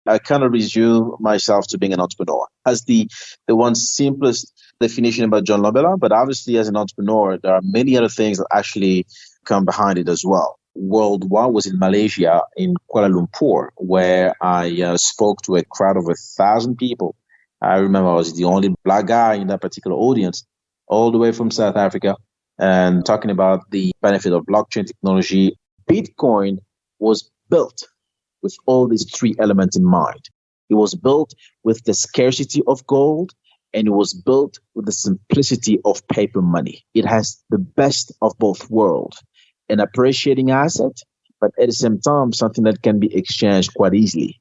I kind of resume myself to being an entrepreneur as the one simplest definition about John Lombela. But obviously, as an entrepreneur, there are many other things that actually come behind it as well. World One was in Malaysia, in Kuala Lumpur, where I spoke to a crowd of 1,000 people. I remember I was the only black guy in that particular audience, all the way from South Africa, and talking about the benefit of blockchain technology. Bitcoin was built with all these three elements in mind. It was built with the scarcity of gold, and it was built with the simplicity of paper money. It has the best of both worlds, an appreciating asset, but at the same time, something that can be exchanged quite easily.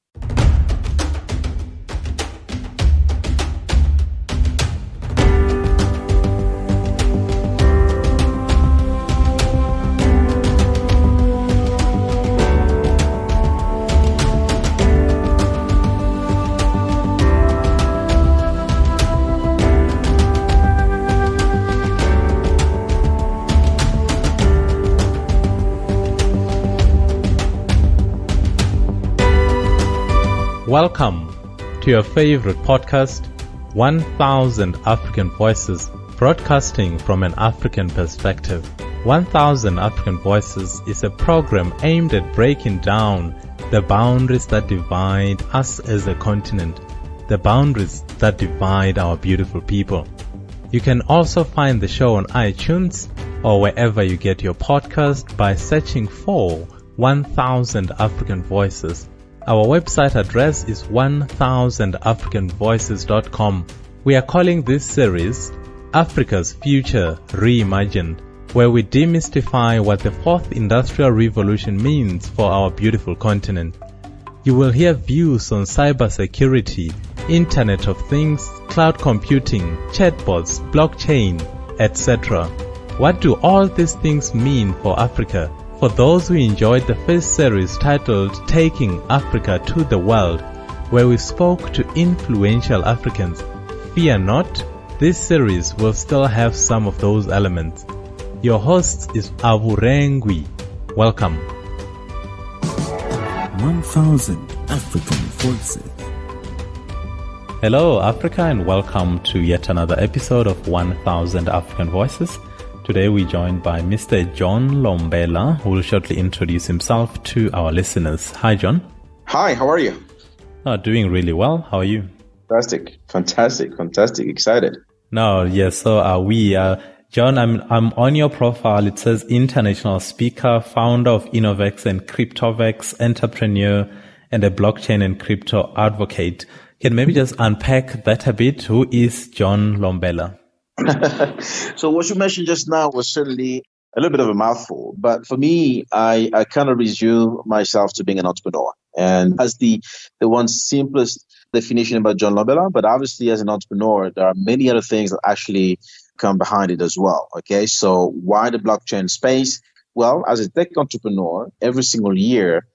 Welcome to your favorite podcast, 1000 African Voices, broadcasting from an African perspective. 1000 African Voices is a program aimed at breaking down the boundaries that divide us as a continent, the boundaries that divide our beautiful people. You can also find the show on iTunes or wherever you get your podcast by searching for 1000 African Voices. Our website address is 1000africanvoices.com. We are calling this series Africa's Future Reimagined, where we demystify what the fourth industrial revolution means for our beautiful continent. You will hear views on cybersecurity, Internet of Things, cloud computing, chatbots, blockchain, etc. What do all these things mean for Africa? For those who enjoyed the first series titled Taking Africa to the World, where we spoke to influential Africans, fear not, this series will still have some of those elements. Your host is Avurengwi. Welcome. 1000 African Voices. Hello Africa, and welcome to yet another episode of 1000 African Voices. Today we're joined by Mr. John Lombela, who will shortly introduce himself to our listeners. Hi, John. Hi, how are you? Doing really well. How are you? Fantastic. Excited. No, yes. So we, John, I'm on your profile. It says international speaker, founder of Innovecs and Cryptovecs, entrepreneur, and a blockchain and crypto advocate. Can maybe just unpack that a bit? Who is John Lombela? So what you mentioned just now was certainly a little bit of a mouthful, but for me, I kind of resume myself to being an entrepreneur, and as the one simplest definition about John Lombela. But obviously, as an entrepreneur, there are many other things that actually come behind it as well. Okay, so why the blockchain space? Well, as a tech entrepreneur, every single year,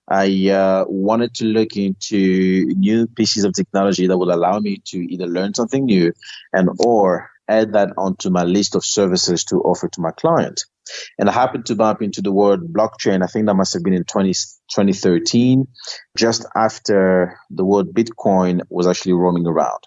I wanted to look into new pieces of technology that would allow me to either learn something new and or add that onto my list of services to offer to my client. And I happened to bump into the word blockchain. I think that must have been in 2013, just after the word Bitcoin was actually roaming around.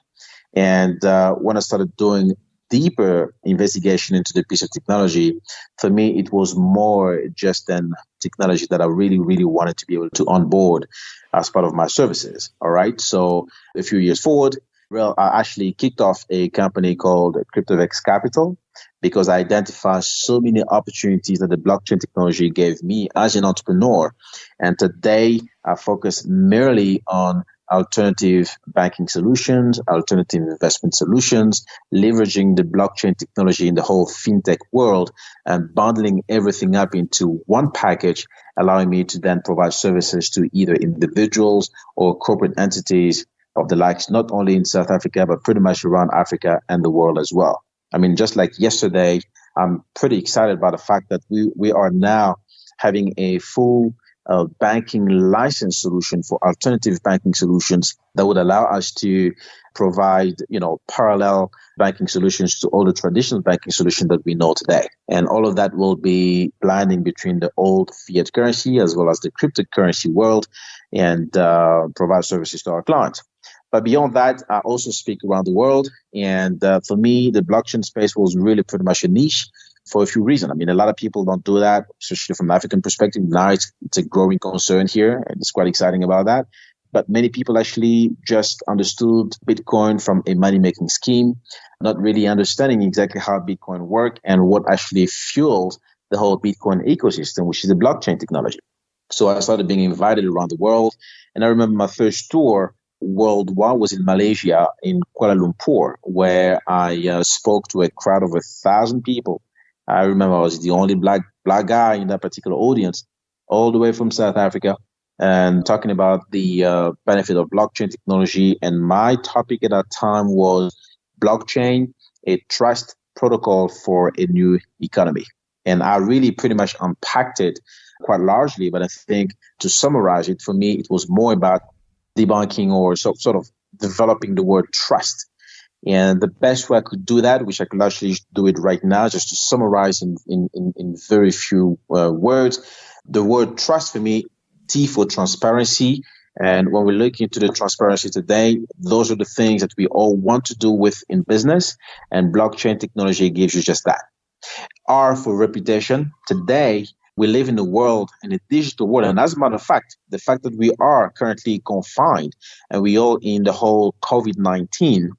And when I started doing deeper investigation into the piece of technology, for me, it was more just an technology that I really, really wanted to be able to onboard as part of my services. All right. So a few years forward, well, I actually kicked off a company called Cryptovecs Capital because I identified so many opportunities that the blockchain technology gave me as an entrepreneur. And today I focus merely on alternative banking solutions, alternative investment solutions, leveraging the blockchain technology in the whole fintech world and bundling everything up into one package, allowing me to then provide services to either individuals or corporate entities of the likes, not only in South Africa, but pretty much around Africa and the world as well. I mean, just like yesterday, I'm pretty excited about the fact that we are now having a full a banking license solution for alternative banking solutions that would allow us to provide, parallel banking solutions to all the traditional banking solutions that we know today. And all of that will be blending between the old fiat currency as well as the cryptocurrency world and provide services to our clients. But beyond that, I also speak around the world. And for me, the blockchain space was really pretty much a niche for a few reasons. I mean, a lot of people don't do that, especially from an African perspective. Now it's a growing concern here, and it's quite exciting about that. But many people actually just understood Bitcoin from a money-making scheme, not really understanding exactly how Bitcoin works and what actually fuels the whole Bitcoin ecosystem, which is the blockchain technology. So I started being invited around the world. And I remember my first tour worldwide was in Malaysia, in Kuala Lumpur, where I spoke to a crowd of 1,000 people. I remember I was the only black guy in that particular audience, all the way from South Africa, and talking about the benefit of blockchain technology. And my topic at that time was blockchain, a trust protocol for a new economy. And I really pretty much unpacked it quite largely, but I think to summarize it, for me, it was more about debunking or sort of developing the word trust. And the best way I could do that, which I could actually do it right now, just to summarize in very few words, the word trust for me, T for transparency. And when we look into the transparency today, those are the things that we all want to do in business. And blockchain technology gives you just that. R for reputation. Today, we live in a digital world. And as a matter of fact, the fact that we are currently confined and we all in the whole COVID-19,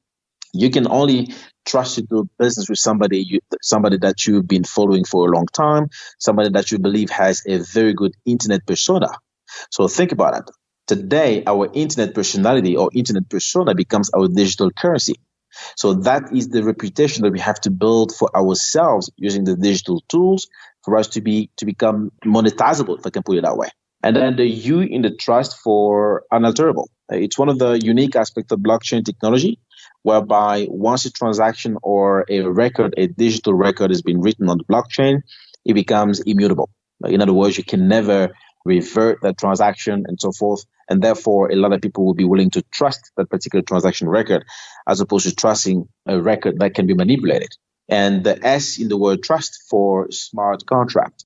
you can only trust to do business with somebody that you've been following for a long time, somebody that you believe has a very good internet persona. So think about it. Today, our internet personality or internet persona becomes our digital currency. So that is the reputation that we have to build for ourselves using the digital tools for us to become monetizable, if I can put it that way. And then the U in the trust for unalterable. It's one of the unique aspects of blockchain technology, whereby once a transaction or a digital record has been written on the blockchain, it becomes immutable. In other words, you can never revert that transaction and so forth. And therefore, a lot of people will be willing to trust that particular transaction record as opposed to trusting a record that can be manipulated. And the S in the word trust for smart contract.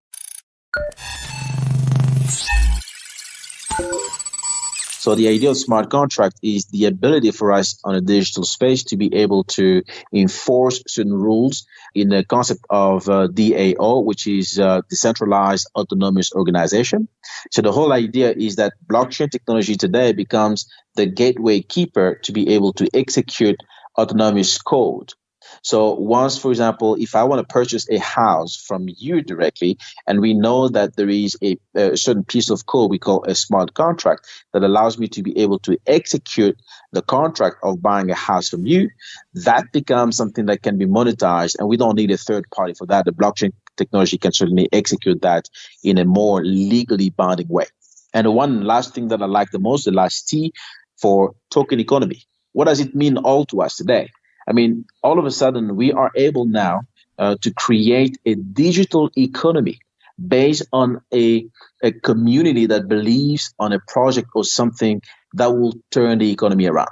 So the idea of smart contract is the ability for us on a digital space to be able to enforce certain rules in the concept of DAO, which is decentralized autonomous organization. So the whole idea is that blockchain technology today becomes the gateway keeper to be able to execute autonomous code. So once, for example, if I want to purchase a house from you directly, and we know that there is a certain piece of code we call a smart contract that allows me to be able to execute the contract of buying a house from you, that becomes something that can be monetized, and we don't need a third party for that. The blockchain technology can certainly execute that in a more legally binding way. And the one last thing that I like the most, the last T for token economy. What does it mean all to us today? I mean, all of a sudden, we are able now to create a digital economy based on a community that believes on a project or something that will turn the economy around.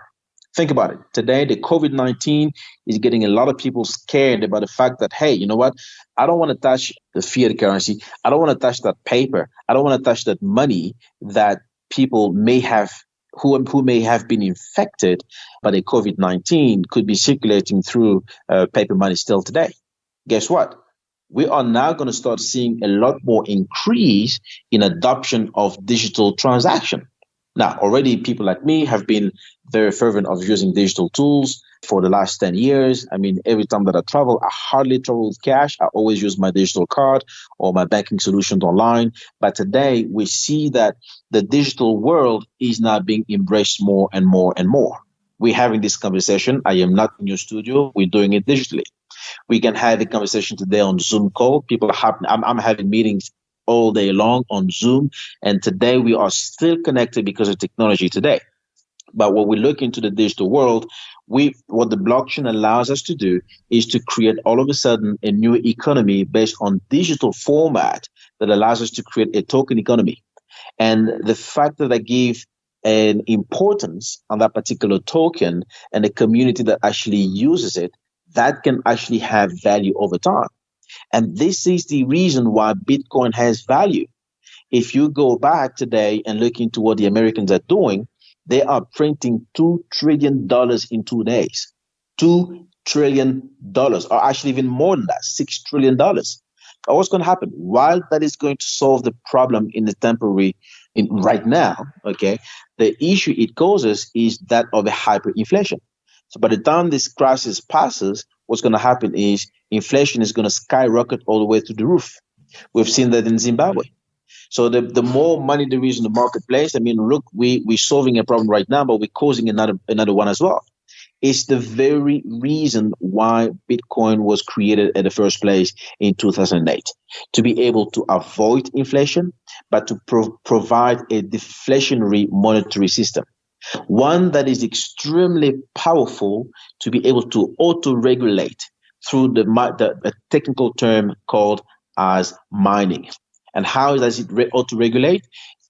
Think about it. Today, the COVID-19 is getting a lot of people scared about the fact that, hey, you know what? I don't want to touch the fiat currency. I don't want to touch that paper. I don't want to touch that money that people may have who may have been infected by the COVID-19 could be circulating through paper money still today. Guess what? We are now going to start seeing a lot more increase in adoption of digital transaction. Now, already people like me have been very fervent of using digital tools for the last 10 years. I mean, every time that I travel, I hardly travel with cash. I always use my digital card or my banking solutions online. But today we see that the digital world is now being embraced more and more and more. We're having this conversation. I am not in your studio. We're doing it digitally. We can have a conversation today on Zoom call. I'm having meetings all day long on Zoom. And today we are still connected because of technology today. But when we look into the digital world, what the blockchain allows us to do is to create all of a sudden a new economy based on digital format that allows us to create a token economy. And the fact that I give an importance on that particular token and the community that actually uses it, that can actually have value over time. And this is the reason why Bitcoin has value. If you go back today and look into what the Americans are doing, they are printing $2 trillion in 2 days. $2 trillion, or actually even more than that, $6 trillion. What's going to happen? While that is going to solve the problem in the temporary, right now, okay, the issue it causes is that of a hyperinflation. So by the time this crisis passes, what's going to happen is inflation is going to skyrocket all the way to the roof. We've seen that in Zimbabwe. So the more money there is in the marketplace, I mean, look, we're solving a problem right now, but we're causing another one as well. It's the very reason why Bitcoin was created in the first place in 2008, to be able to avoid inflation, but to provide a deflationary monetary system. One that is extremely powerful to be able to auto-regulate through the technical term called as mining. And how does it auto-regulate?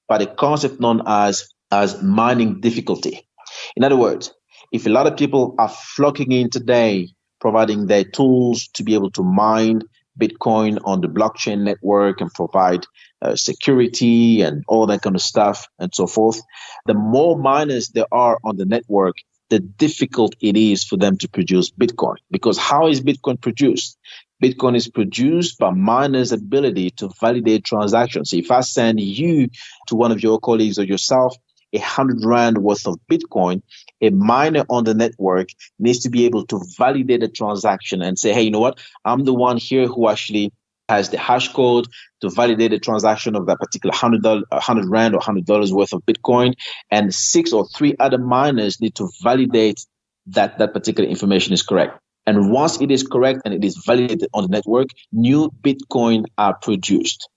By the concept known as mining difficulty. In other words, if a lot of people are flocking in today, providing their tools to be able to mine Bitcoin on the blockchain network and provide security and all that kind of stuff and so forth, the more miners there are on the network, the difficult it is for them to produce Bitcoin. Because how is Bitcoin produced? Bitcoin is produced by miners' ability to validate transactions. So if I send you to one of your colleagues or yourself 100 Rand worth of Bitcoin, a miner on the network needs to be able to validate a transaction and say, hey, you know what? I'm the one here who actually has the hash code to validate the transaction of that particular 100 Rand or $100 worth of Bitcoin. And 6 or 3 other miners need to validate that particular information is correct. And once it is correct and it is validated on the network, new Bitcoin are produced.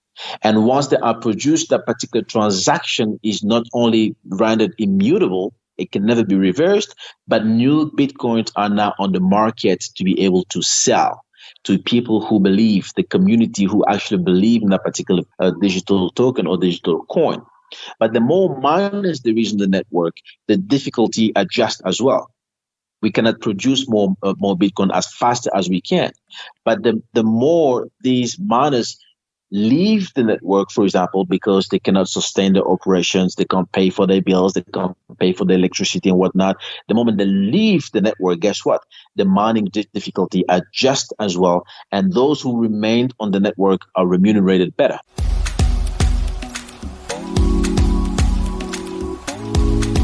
And once they are produced, that particular transaction is not only rendered immutable, it can never be reversed, but new Bitcoins are now on the market to be able to sell to people who believe, the community who actually believe in that particular digital token or digital coin. But the more miners there is in the network, the difficulty adjusts as well. We cannot produce more Bitcoin as fast as we can. But the more these miners leave the network, for example, because they cannot sustain their operations, they can't pay for their bills, they can't pay for the electricity and whatnot. The moment they leave the network, guess what? The mining difficulty adjusts as well. And those who remained on the network are remunerated better.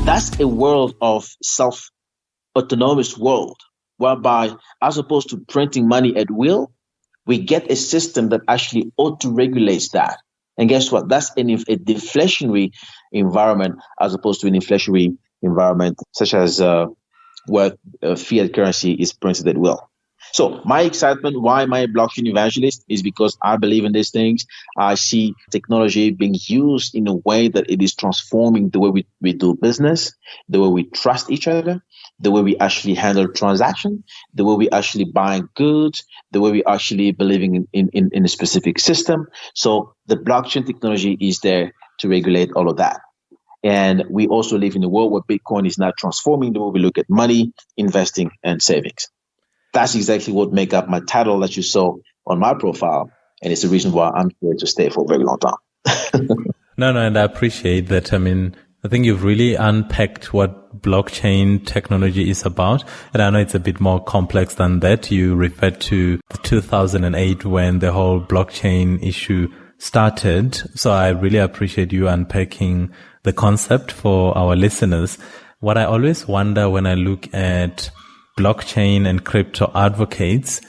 That's a world of self-autonomous world, whereby as opposed to printing money at will, we get a system that actually auto-regulates that. And guess what? That's a deflationary environment as opposed to an inflationary environment, such as where fiat currency is printed at will. So my excitement, why am I a blockchain evangelist, is because I believe in these things. I see technology being used in a way that it is transforming the way we do business, the way we trust each other, the way we actually handle transactions, the way we actually buy goods, the way we actually believing in a specific system. So the blockchain technology is there to regulate all of that. And we also live in a world where Bitcoin is now transforming the way we look at money, investing, and savings. That's exactly what make up my title that you saw on my profile. And it's the reason why I'm here to stay for a very long time. No, and I appreciate that. I mean, I think you've really unpacked what blockchain technology is about. And I know it's a bit more complex than that. You referred to 2008 when the whole blockchain issue started. So I really appreciate you unpacking the concept for our listeners. What I always wonder when I look at blockchain and crypto advocates,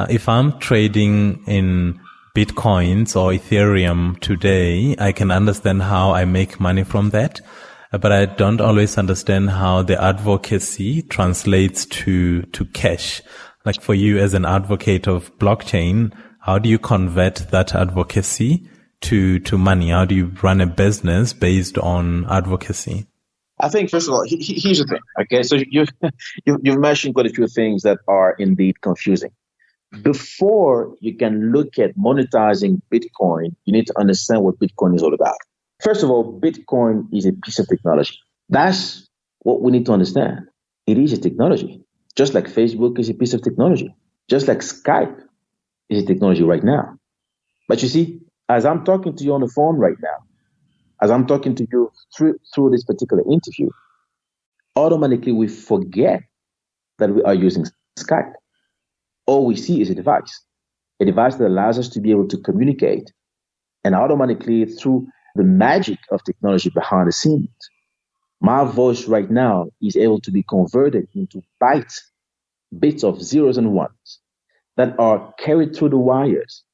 if I'm trading in Bitcoins or Ethereum today, I can understand how I make money from that. But I don't always understand how the advocacy translates to cash. Like for you as an advocate of blockchain, how do you convert that advocacy to money? How do you run a business based on advocacy? I think, first of all, here's the thing. Okay, so you've mentioned quite a few things that are indeed confusing. Before you can look at monetizing Bitcoin, you need to understand what Bitcoin is all about. First of all, Bitcoin is a piece of technology. That's what we need to understand. It is a technology, just like Facebook is a piece of technology, just like Skype is a technology right now. But you see, as I'm talking to you on the phone right now, as I'm talking to you through this particular interview, automatically we forget that we are using Skype. All we see is a device that allows us to be able to communicate, and automatically through the magic of technology behind the scenes, my voice right now is able to be converted into bits of zeros and ones that are carried through the wires,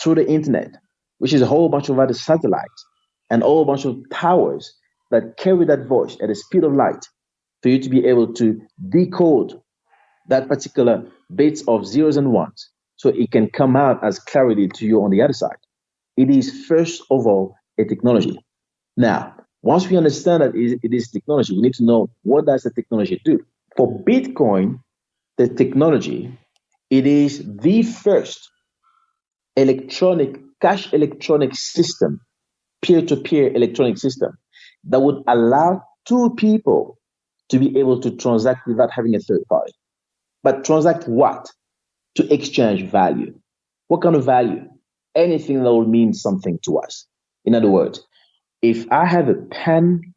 through the internet, which is a whole bunch of other satellites and a whole bunch of towers that carry that voice at the speed of light for you to be able to decode that particular bits of zeros and ones so it can come out as clarity to you on the other side. It is first of all a technology. Now, once we understand that it is technology, we need to know what does the technology do. For Bitcoin, the technology, it is the first cash electronic system, peer-to-peer electronic system that would allow two people to be able to transact without having a third party. But transact what? To exchange value. What kind of value? Anything that will mean something to us. In other words, if I have a pen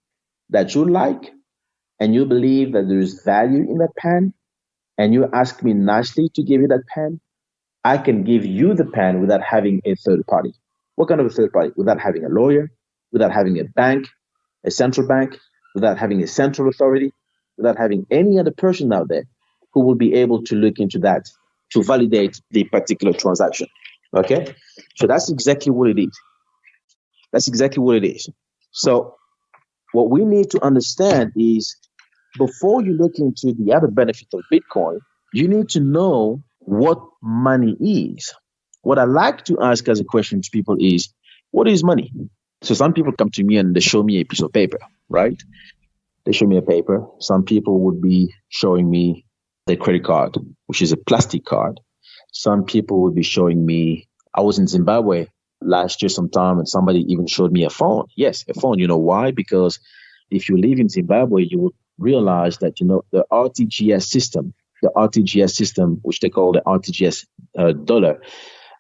that you like and you believe that there is value in that pen and you ask me nicely to give you that pen, I can give you the pen without having a third party. What kind of a third party? Without having a lawyer, without having a bank, a central bank, without having a central authority, without having any other person out there who will be able to look into that to validate the particular transaction. Okay? So that's exactly what it is. That's exactly what it is. So what we need to understand is before you look into the other benefit of Bitcoin, you need to know what money is. What I like to ask as a question to people is, what is money? So some people come to me and they show me a piece of paper, right? They show me a paper. Some people would be showing me their credit card, which is a plastic card. Some people would be showing me, I was in Zimbabwe last year sometime and somebody even showed me a phone. Yes, a phone. You know why? Because if you live in Zimbabwe, you will realize that, the RTGS system, which they call the RTGS dollar,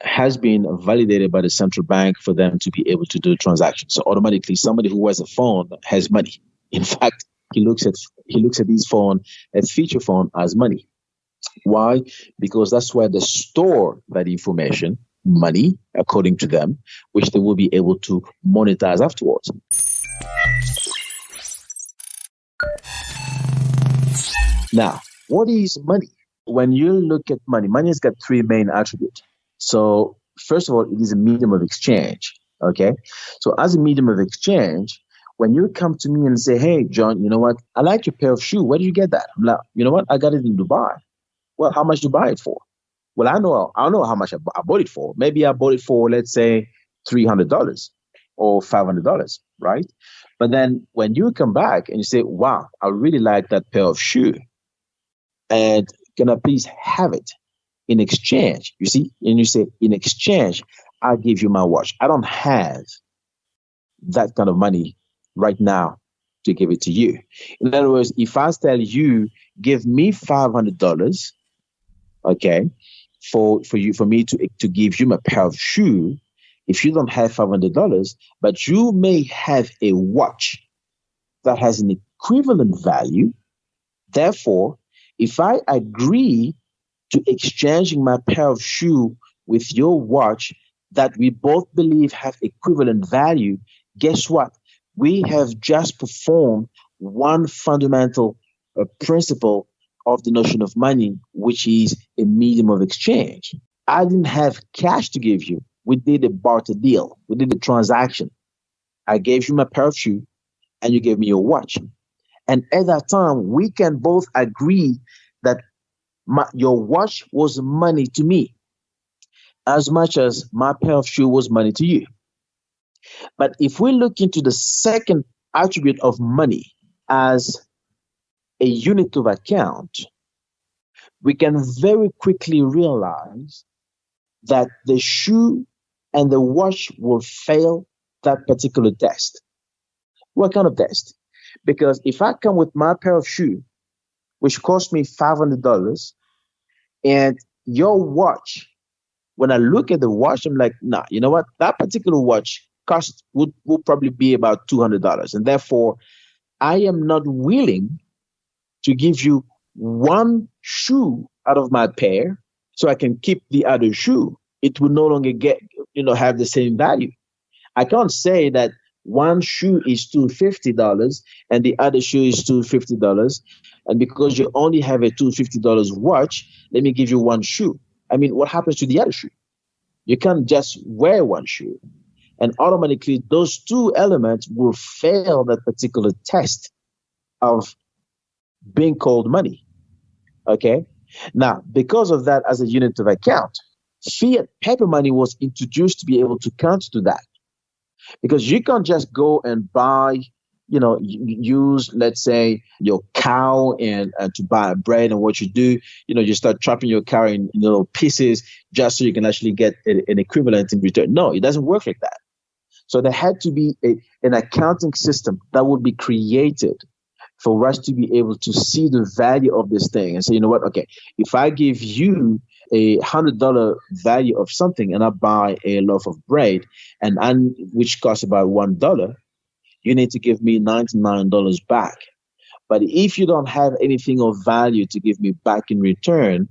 has been validated by the central bank for them to be able to do transactions. So automatically, somebody who has a phone has money. In fact, he looks at his phone, a feature phone, as money. Why? Because that's where they store that information, money, according to them, which they will be able to monetize afterwards. Now, what is money? When you look at money, money has got three main attributes. So, first of all, it is a medium of exchange. Okay? So, as a medium of exchange, when you come to me and say, hey, John, you know what? I like your pair of shoes. Where did you get that? I'm like, you know what? I got it in Dubai. Well, how much did you buy it for? Well, I know how much I bought it for. Maybe I bought it for, let's say, $300 or $500, right? But then when you come back and you say, wow, I really like that pair of shoes, and can I please have it in exchange? You see, and you say, in exchange, I'll give you my watch. I don't have that kind of money right now to give it to you. In other words, if I tell you, give me $500, okay, for me to give you my pair of shoes, if you don't have $500, but you may have a watch that has an equivalent value, therefore, if I agree to exchanging my pair of shoes with your watch that we both believe have equivalent value, guess what? We have just performed one fundamental principle of the notion of money, which is a medium of exchange. I didn't have cash to give you. We did a barter deal. We did a transaction. I gave you my pair of shoes and you gave me your watch. And at that time, we can both agree that your watch was money to me as much as my pair of shoes was money to you. But if we look into the second attribute of money as a unit of account, we can very quickly realize that the shoe and the watch will fail that particular test. What kind of test? Because if I come with my pair of shoe, which cost me $500, and your watch, when I look at the watch, I'm like, nah, you know what? That particular watch cost would probably be about $200. And therefore, I am not willing to give you one shoe out of my pair so I can keep the other shoe. It will no longer have the same value. I can't say that one shoe is $250 and the other shoe is $250. And because you only have a $250 watch, let me give you one shoe. I mean, what happens to the other shoe? You can't just wear one shoe. And automatically, those two elements will fail that particular test of being called money. Okay? Now, because of that, as a unit of account, fiat paper money was introduced to be able to counter to that. Because you can't just go and buy, use, let's say, your cow and to buy bread. And what you do, you start chopping your cow in little pieces just so you can actually get an equivalent in return. No, it doesn't work like that. So there had to be an accounting system that would be created for us to be able to see the value of this thing and say, you know what, okay, if I give you $100 value of something and I buy a loaf of bread which costs about $1, you need to give me $99 back. But if you don't have anything of value to give me back in return,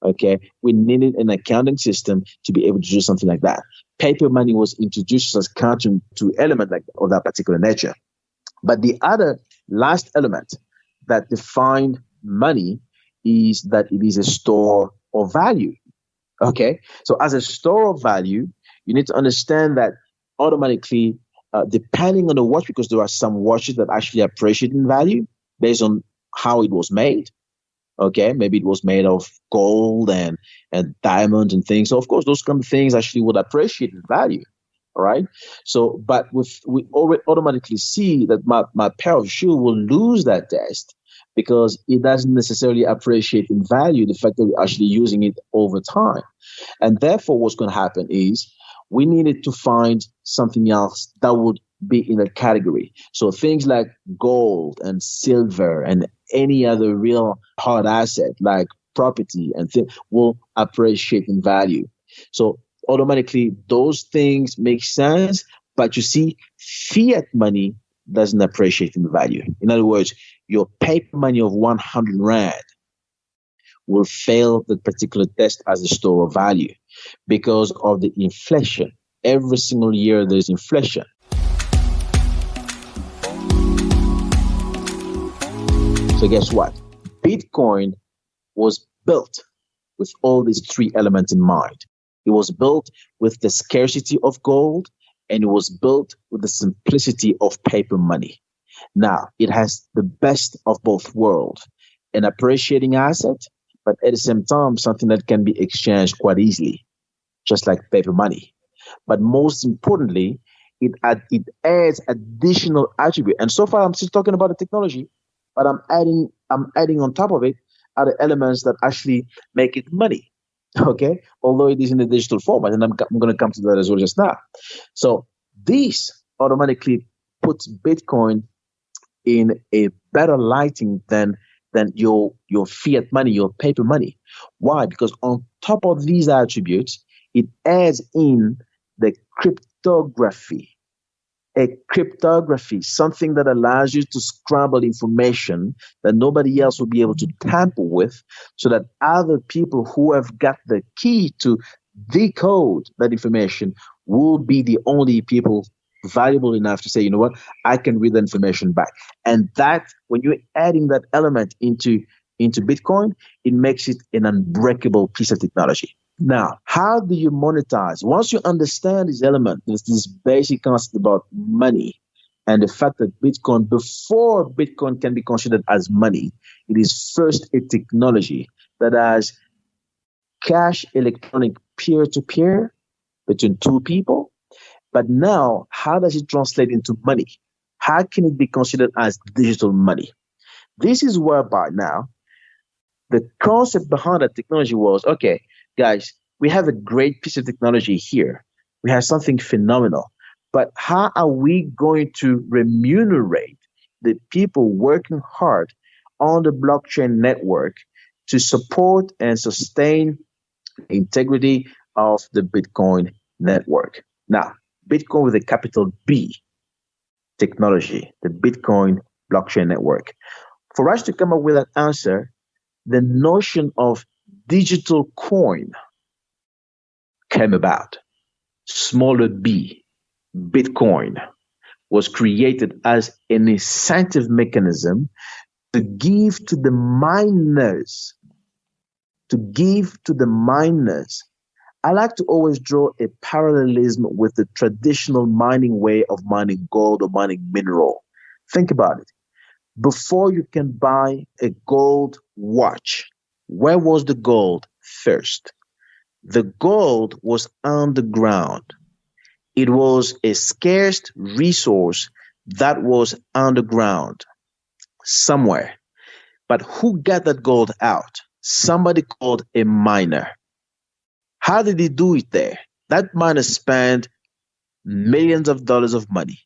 okay, we needed an accounting system to be able to do something like that. Paper money was introduced as counter to element of that particular nature. But the other last element that defined money is that it is a store of value. Okay, so as a store of value, you need to understand that automatically, depending on the watch, because there are some watches that actually appreciate in value based on how it was made. Okay, maybe it was made of gold and diamonds and things. So of course, those kind of things actually would appreciate in value. All right. So, but we already automatically see that my pair of shoe will lose that test because it doesn't necessarily appreciate in value the fact that we're actually using it over time. And therefore, what's going to happen is we needed to find something else that would be in a category. So things like gold and silver and any other real hard asset like property and things will appreciate in value. So automatically those things make sense, but you see, fiat money doesn't appreciate in value. In other words, your paper money of 100 Rand will fail the particular test as a store of value because of the inflation. Every single year there's inflation. So guess what? Bitcoin was built with all these three elements in mind. It was built with the scarcity of gold, and it was built with the simplicity of paper money. Now, it has the best of both worlds, an appreciating asset, but at the same time, something that can be exchanged quite easily, just like paper money. But most importantly, it adds additional attribute. And so far, I'm still talking about the technology, but I'm adding on top of it other elements that actually make it money. Okay, although it is in a digital format, and I'm going to come to that as well just now. So this automatically puts Bitcoin in a better lighting than your fiat money, your paper money. Why? Because on top of these attributes, it adds in the cryptography. A cryptography, something that allows you to scramble information that nobody else will be able to tamper with, so that other people who have got the key to decode that information will be the only people valuable enough to say, you know what, I can read the information back. And that, when you're adding that element into Bitcoin, it makes it an unbreakable piece of technology. Now, how do you monetize? Once you understand this element, there's this basic concept about money and the fact that Bitcoin, before Bitcoin can be considered as money, it is first a technology that has cash electronic peer-to-peer between two people. But now, how does it translate into money? How can it be considered as digital money? This is whereby now the concept behind that technology was, okay, guys, we have a great piece of technology here. We have something phenomenal. But how are we going to remunerate the people working hard on the blockchain network to support and sustain the integrity of the Bitcoin network? Now, Bitcoin with a capital B technology, the Bitcoin blockchain network. For us to come up with an answer, the notion of digital coin came about. Smaller b, Bitcoin, was created as an incentive mechanism to give to the miners, to give to the miners. I like to always draw a parallelism with the traditional mining way of mining gold or mining mineral. Think about it. Before you can buy a gold watch, where was the gold first? The gold was underground. It was a scarce resource that was underground somewhere. But who got that gold out? Somebody called a miner. How did he do it there? That miner spent millions of dollars of money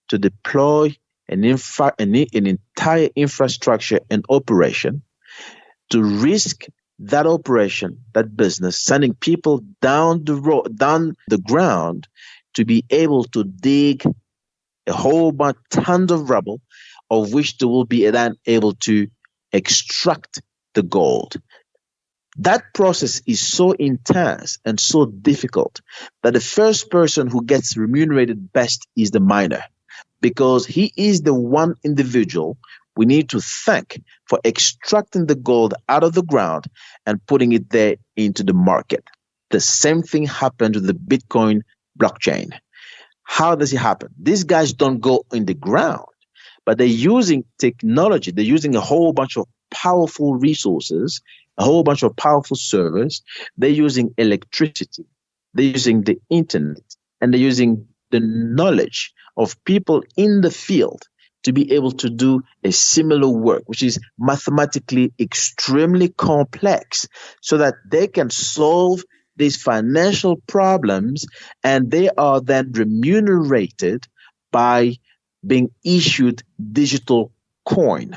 to deploy an entire infrastructure and operation, to risk that operation, that business, sending people down the road, down the ground, to be able to dig a whole bunch, tons of rubble, of which they will be then able to extract the gold. That process is so intense and so difficult that the first person who gets remunerated best is the miner, because he is the one individual we need to thank for extracting the gold out of the ground and putting it there into the market. The same thing happened with the Bitcoin blockchain. How does it happen? These guys don't go in the ground, but they're using technology. They're using a whole bunch of powerful resources, a whole bunch of powerful servers. They're using electricity. They're using the internet, and they're using the knowledge of people in the field to be able to do a similar work, which is mathematically extremely complex, so that they can solve these financial problems, and they are then remunerated by being issued digital coin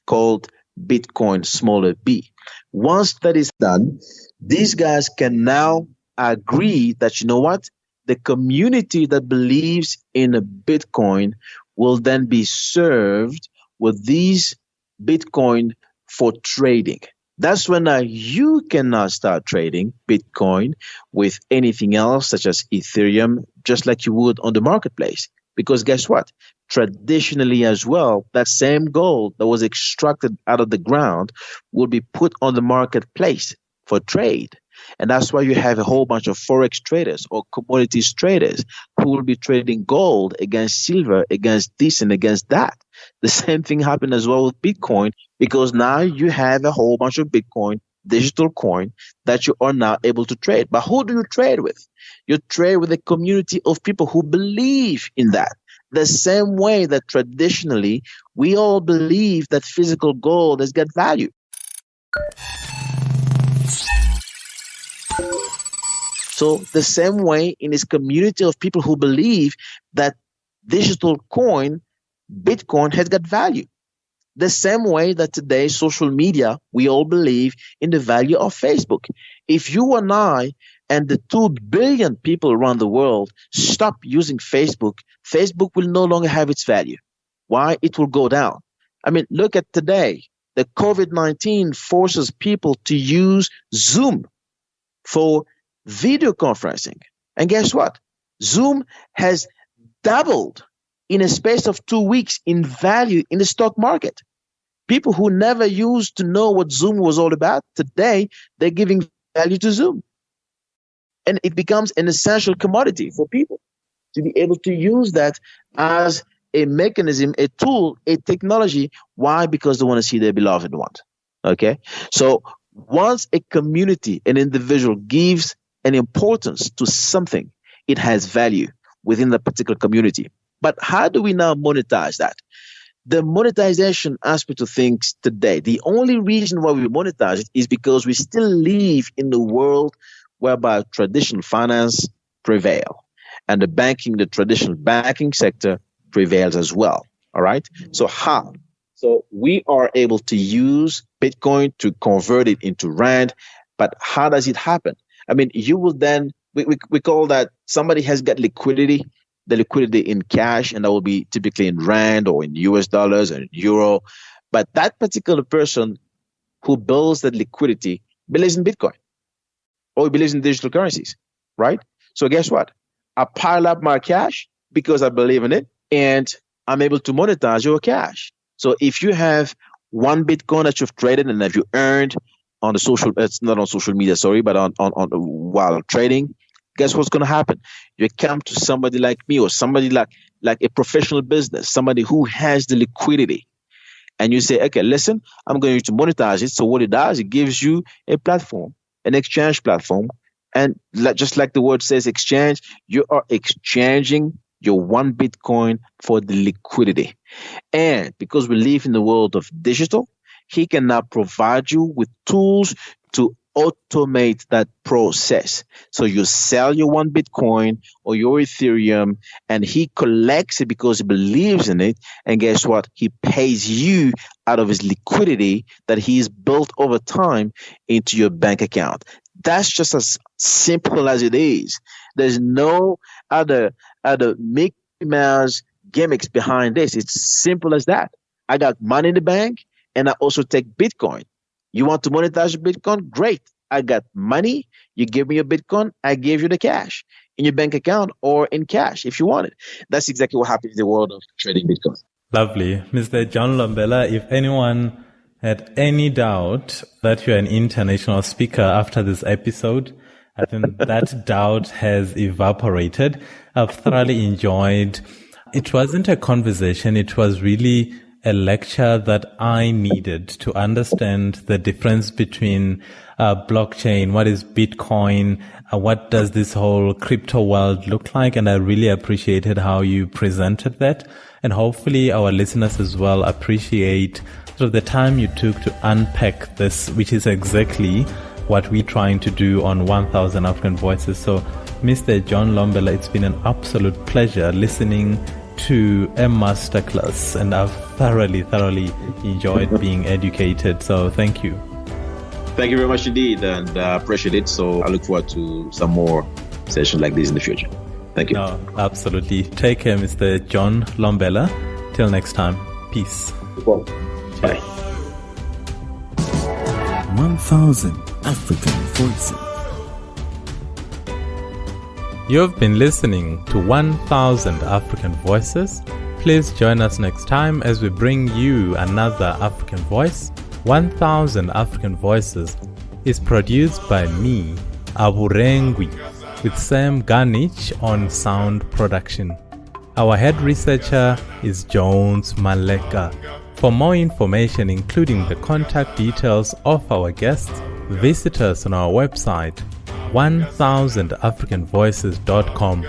called Bitcoin smaller b. Once that is done, these guys can now agree that, you know what, the community that believes in a Bitcoin will then be served with these Bitcoin for trading. That's when you can now start trading Bitcoin with anything else, such as Ethereum, just like you would on the marketplace. Because guess what? Traditionally as well, that same gold that was extracted out of the ground will be put on the marketplace for trade. And that's why you have a whole bunch of forex traders or commodities traders who will be trading gold against silver, against this and against that. The same thing happened as well with Bitcoin, because now you have a whole bunch of Bitcoin, digital coin, that you are now able to trade. But who do you trade with? You trade with a community of people who believe in that. The same way that traditionally we all believe that physical gold has got value. So the same way in this community of people who believe that digital coin, Bitcoin, has got value. The same way that today social media, we all believe in the value of Facebook. If you and I and the 2 billion people around the world stop using Facebook, Facebook will no longer have its value. Why? It will go down. I mean, look at today. The COVID-19 forces people to use Zoom for video conferencing. And guess what? Zoom has doubled in a space of 2 weeks in value in the stock market. People who never used to know what Zoom was all about, today they're giving value to Zoom. And it becomes an essential commodity for people to be able to use that as a mechanism, a tool, a technology. Why? Because they want to see their beloved ones. Okay? So once a community, an individual gives an importance to something, it has value within the particular community. But how do we now monetize that? The monetization aspect of things today, the only reason why we monetize it is because we still live in the world whereby traditional finance prevail. and the traditional banking sector prevails as well. All right. So how? So we are able to use Bitcoin to convert it into Rand, but how does it happen? I mean, you will then, we call that somebody has got liquidity, the liquidity in cash, and that will be typically in Rand or in US dollars and Euro. But that particular person who builds that liquidity believes in Bitcoin or believes in digital currencies, right? So guess what? I pile up my cash because I believe in it, and I'm able to monetize your cash. So if you have one Bitcoin that you've traded and have you earned on the social, it's not on social media, sorry, but on while trading, guess what's going to happen? You come to somebody like me or somebody like a professional business, somebody who has the liquidity, and you say, okay, listen, I'm going to monetize it. So what it does, it gives you a platform, an exchange platform. And just like the word says exchange, you are exchanging your one Bitcoin for the liquidity. And because we live in the world of digital, he can now provide you with tools to automate that process. So you sell your one Bitcoin or your Ethereum, and he collects it because he believes in it. And guess what? He pays you out of his liquidity that he's built over time into your bank account. That's just as simple as it is. There's no other Mickey Mouse gimmicks behind this. It's simple as that. I got money in the bank, and I also take Bitcoin. You want to monetize your Bitcoin? Great. I got money. You give me your Bitcoin. I gave you the cash in your bank account or in cash if you want it. That's exactly what happens in the world of trading Bitcoin. Lovely. Mr. John Lombela, if anyone had any doubt that you're an international speaker after this episode, I think that doubt has evaporated. I've thoroughly enjoyed. It wasn't a conversation. It was really a lecture that I needed to understand the difference between blockchain, what is Bitcoin, what does this whole crypto world look like. And I really appreciated how you presented that. And hopefully our listeners as well appreciate sort of the time you took to unpack this, which is exactly what we're trying to do on 1000 African Voices. So Mr. John Lombela, it's been an absolute pleasure listening to a masterclass, and I've thoroughly enjoyed being educated. So thank you. Thank you very much indeed, and I appreciate it. So I look forward to some more sessions like this in the future. Thank you. No, absolutely. Take care, Mr. John Lombela. Till next time. Peace. Bye. 1000 African Voices. You've been listening to 1000 African Voices. Please join us next time as we bring you another African voice. 1000 African Voices is produced by me, Aburengwi, with Sam Garnich on sound production. Our head researcher is Jones Maleka. For more information, including the contact details of our guests, visit us on our website, 1000africanvoices.com.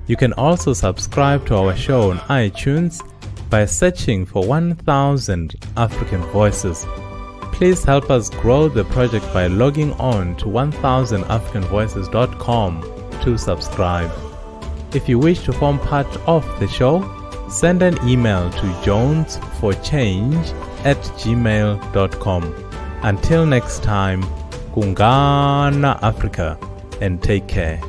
You can also subscribe to our show on iTunes by searching for 1000 African Voices. Please help us grow the project by logging on to 1000africanvoices.com to subscribe. If you wish to form part of the show, send an email to jonesforchange@gmail.com. Until next time, Kungana Africa, and take care.